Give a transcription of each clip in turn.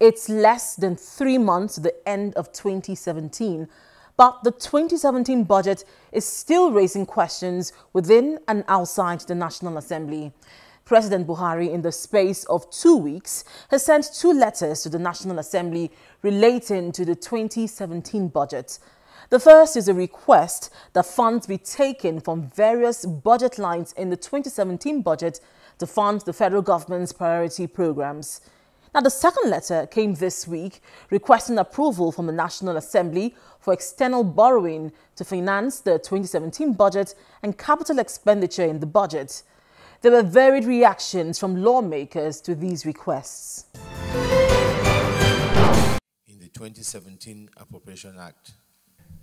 It's less than 3 months to the end of 2017, but the 2017 budget is still raising questions within and outside the National Assembly. President Buhari, in the space of 2 weeks, has sent 2 letters to the National Assembly relating to the 2017 budget. The first is a request that funds be taken from various budget lines in the 2017 budget to fund the federal government's priority programs. Now, the second letter came this week requesting approval from the National Assembly for external borrowing to finance the 2017 budget and capital expenditure in the budget. There were varied reactions from lawmakers to these requests. In the 2017 Appropriation Act,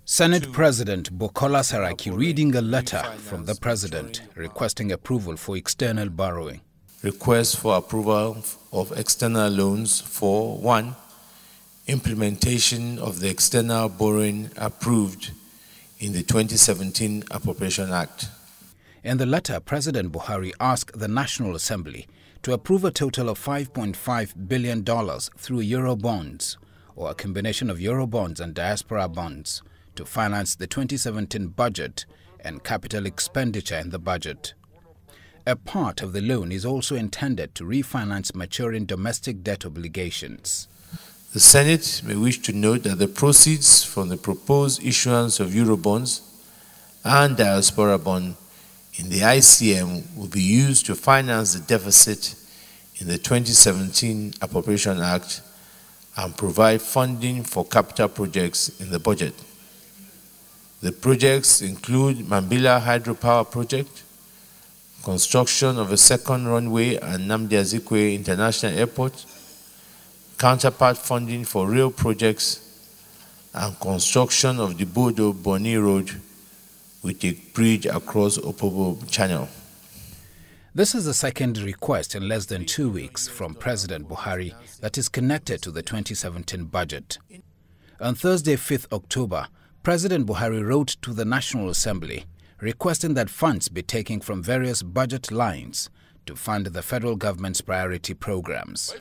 Senate President Bukola Saraki reading a letter from the President requesting approval for external borrowing. Request for approval of external loans for 1. Implementation of the external borrowing approved in the 2017 Appropriation Act. In the letter, President Buhari asked the National Assembly to approve a total of $5.5 billion through Eurobonds, or a combination of Eurobonds and diaspora bonds, to finance the 2017 budget and capital expenditure in the budget. A part of the loan is also intended to refinance maturing domestic debt obligations. The Senate may wish to note that the proceeds from the proposed issuance of Eurobonds and diaspora bond in the ICM will be used to finance the deficit in the 2017 Appropriation Act and provide funding for capital projects in the budget. The projects include Mambila Hydropower Project, construction of a second runway at Nnamdi Azikiwe International Airport, counterpart funding for rail projects, and construction of the Bodo-Boni Road with a bridge across Opobo Channel. This is the second request in less than 2 weeks from President Buhari that is connected to the 2017 budget. On Thursday, 5th October, President Buhari wrote to the National Assembly requesting that funds be taken from various budget lines to fund the federal government's priority programs.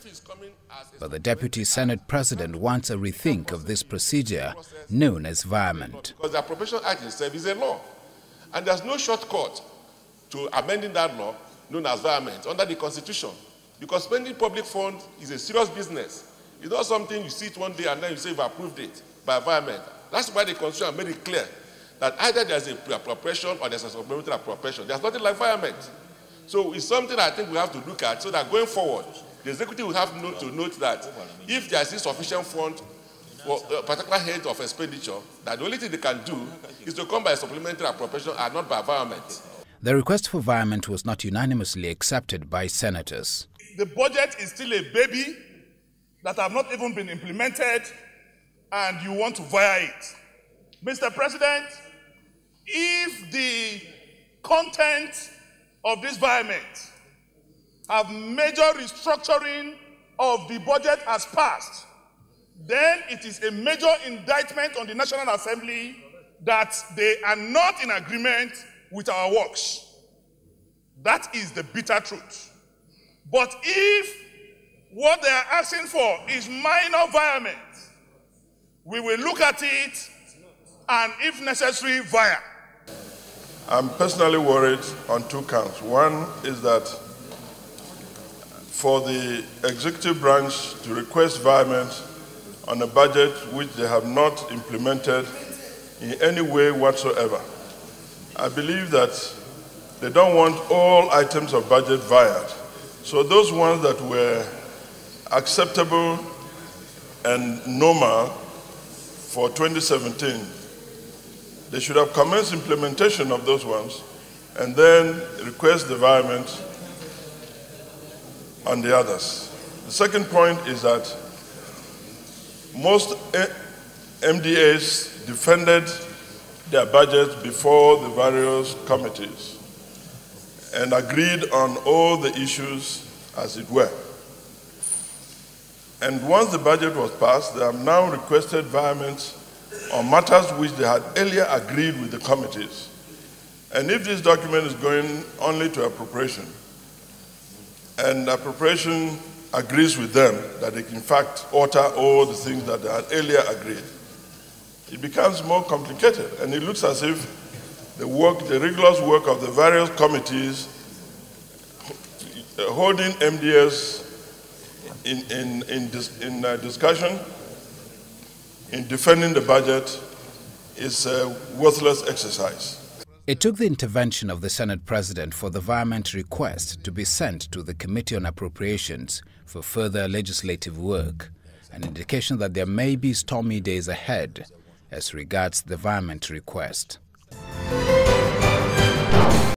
But the Deputy Senate President wants a rethink of this procedure known as virement. Because the Appropriation Act itself is a law, and there's no shortcut to amending that law known as virement under the Constitution. Because spending public funds is a serious business. It's not something you see it one day and then you say you've approved it by virement. That's why the Constitution made it clear that either there's a pre-appropriation or there's a supplementary appropriation. There's nothing like virement. So it's something I think we have to look at so that going forward, the executive will have to note that if there is insufficient fund for a particular head of expenditure, that the only thing they can do is to come by a supplementary appropriation and not by virement. The request for virement was not unanimously accepted by senators. The budget is still a baby that have not even been implemented, and you want to via it. Mr. President, if the content of this virement have major restructuring of the budget as passed, then it is a major indictment on the National Assembly that they are not in agreement with our works. That is the bitter truth. But if what they are asking for is minor virement, we will look at it and, if necessary, via. I'm personally worried on 2 counts. One is that for the executive branch to request virement on a budget which they have not implemented in any way whatsoever, I believe that they don't want all items of budget viaed. So those ones that were acceptable and normal for 2017, they should have commenced implementation of those ones and then request the virement on the others. The second point is that most MDAs defended their budgets before the various committees and agreed on all the issues as it were. And once the budget was passed, they have now requested virement on matters which they had earlier agreed with the committees. And if this document is going only to appropriation, and appropriation agrees with them that they can in fact alter all the things that they had earlier agreed, it becomes more complicated, and it looks as if the rigorous work of the various committees holding MDS in discussion, in defending the budget, is a worthless exercise. It took the intervention of the Senate President for the Environment request to be sent to the Committee on Appropriations for further legislative work, an indication that there may be stormy days ahead as regards the Environment request.